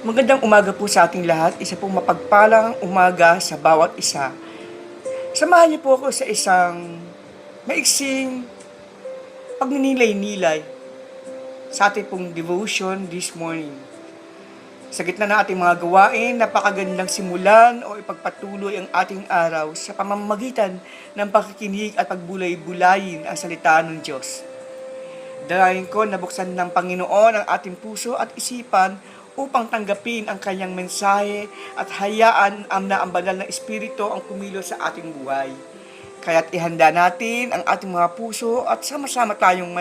Magandang umaga po sa ating lahat. Isa pong mapagpalang umaga sa bawat isa. Samahan niyo po ako sa isang maiksing pagninilay-nilay sa ating pong devotion this morning. Sa gitna ng ating mga gawain, napakagandang simulan o ipagpatuloy ang ating araw sa pamamagitan ng pakikinig at pagbulay-bulayin ang salita ng Diyos. Dalayan ko na buksan ng Panginoon ang ating puso at isipan upang tanggapin ang kanyang mensahe at hayaan na ang banal ng Espiritu ang kumilos sa ating buhay. Kaya't ihanda natin ang ating mga puso at sama-sama tayong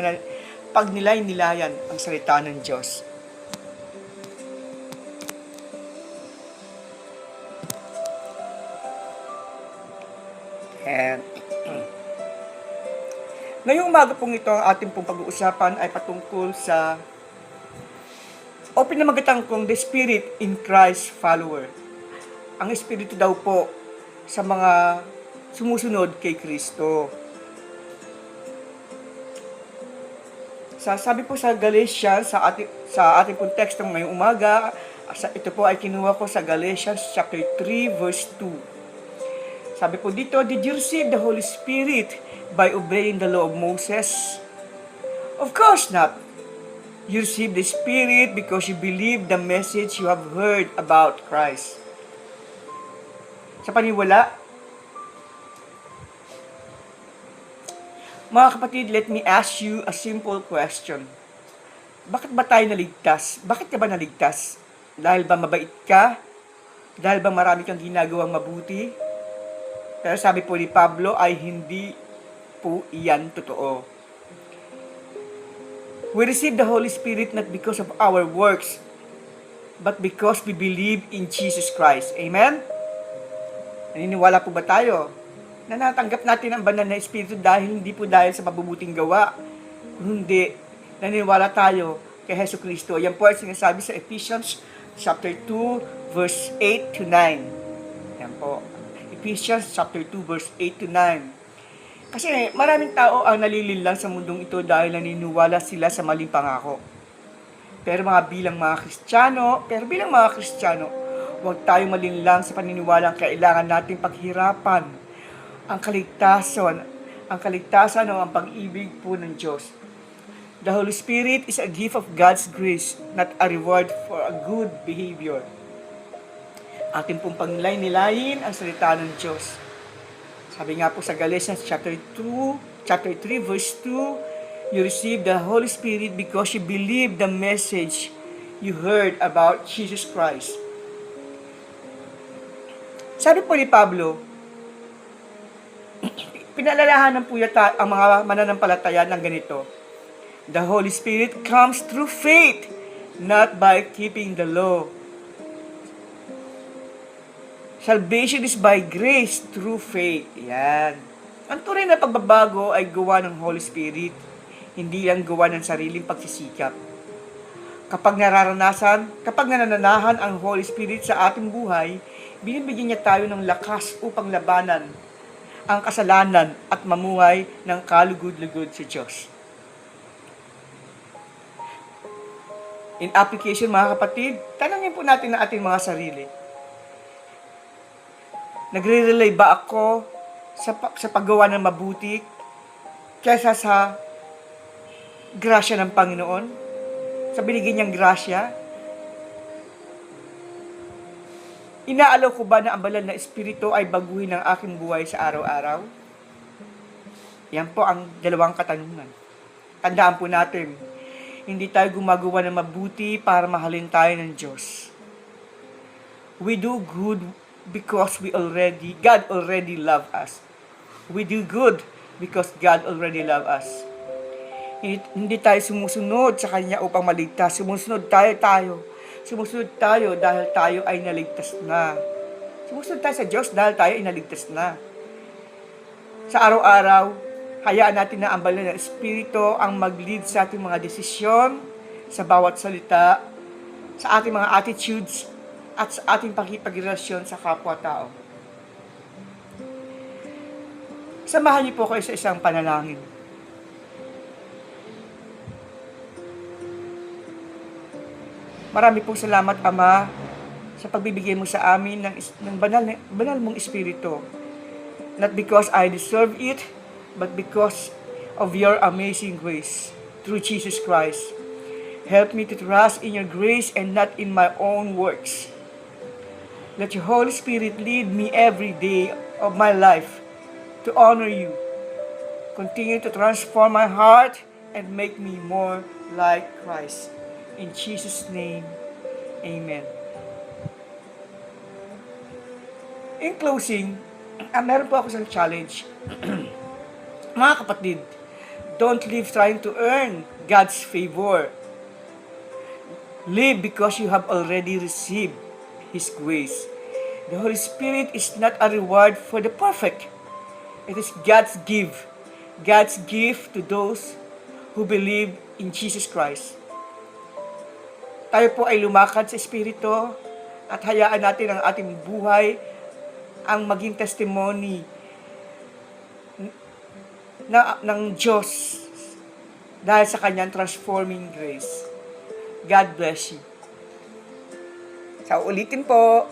pagnilay-nilayan ang salita ng Diyos. And ngayong umaga pong ito, ang ating pong pag-uusapan ay patungkol sa o pinamagatang kong The Spirit in Christ follower. Ang Espiritu daw po sa mga sumusunod kay Kristo. Sabi po sa Galatians, sa ating pong teksto ngayong umaga, ito po ay kinuha ko sa Galatians chapter 3 verse 2. Sabi po dito, did you receive the Holy Spirit by obeying the law of Moses? Of course not. You receive the Spirit because you believe the message you have heard about Christ. Sa paniwala, mga kapatid, let me ask you a simple question. Bakit ba tayo naligtas? Bakit ka ba naligtas? Dahil ba mabait ka? Dahil ba marami kang ginagawang mabuti? Pero sabi po ni Pablo ay hindi po iyan totoo. We receive the Holy Spirit not because of our works, but because we believe in Jesus Christ. Amen? Naniniwala po ba tayo na natanggap natin ang banal na Espiritu hindi po dahil sa mabubuting gawa, kundi naniniwala tayo kay Hesus Kristo. Yan po ay sinasabi sa Ephesians chapter 2 verse 8 to 9. Yan po. Ephesians chapter 2 verse 8 to 9. Kasi maraming tao ang nalilinlang sa mundong ito dahil naniniwala sila sa maling pangako. Pero bilang mga Kristiyano, huwag tayong malinlang sa paniniwala ang kailangan nating paghirapan ang kaligtasan o ang pag-ibig po ng Diyos. The Holy Spirit is a gift of God's grace, not a reward for a good behavior. Ating pong pagnilay-nilayin ang salita ng Diyos. Sabi nga po sa Galatians chapter 3 verse 2, you receive the Holy Spirit because you believe the message you heard about Jesus Christ. Sabi po ni Pablo, pinalalahanan po yata ang mga mananampalataya ng ganito. The Holy Spirit comes through faith, not by keeping the law. Salvation is by grace through faith. Yan. Ang tunay na pagbabago ay gawa ng Holy Spirit, hindi lang gawa ng sariling pagsisikap. Kapag nananahan ang Holy Spirit sa ating buhay, binibigyan niya tayo ng lakas upang labanan ang kasalanan at mamuhay ng kalugod-lugod sa Diyos. In application, mga kapatid, tanongin po natin ang ating mga sarili. Nagre-rely ba ako sa paggawa ng mabuti kaysa sa grasya ng Panginoon? Sa binigyan niyang grasya? Inaalaw ko ba na ang banal na Espiritu ay baguhin ang aking buhay sa araw-araw? Yan po ang dalawang katanungan. Tandaan po natin, hindi tayo gumagawa ng mabuti para mahalin tayo ng Diyos. We do good because God already love us. We do good because God already love us. Hindi tayo sumusunod sa Kanya upang maligtas. Sumusunod tayo dahil tayo ay naligtas na. Sumusunod tayo sa Diyos dahil tayo ay naligtas na. Sa araw-araw, hayaan natin na ang banal na Espiritu ang mag-lead sa ating mga desisyon, sa bawat salita, sa ating mga attitudes, at sa ating pakipagrelasyon sa kapwa-tao. Samahan niyo po kayo sa isang panalangin. Marami pong salamat, Ama, sa pagbibigay mo sa amin ng banal mong Espiritu. Not because I deserve it, but because of your amazing grace through Jesus Christ. Help me to trust in your grace and not in my own works. Let your Holy Spirit lead me every day of my life to honor you. Continue to transform my heart and make me more like Christ. In Jesus' name, Amen. In closing, meron po ako isang challenge. Mga kapatid, don't live trying to earn God's favor. Live because you have already received His grace. The Holy Spirit is not a reward for the perfect. It is God's gift. God's gift to those who believe in Jesus Christ. Tayo po ay lumakad sa Espiritu at hayaan natin ang ating buhay ang maging testimony ng Diyos dahil sa kanyang transforming grace. God bless you. Sa ulitin po,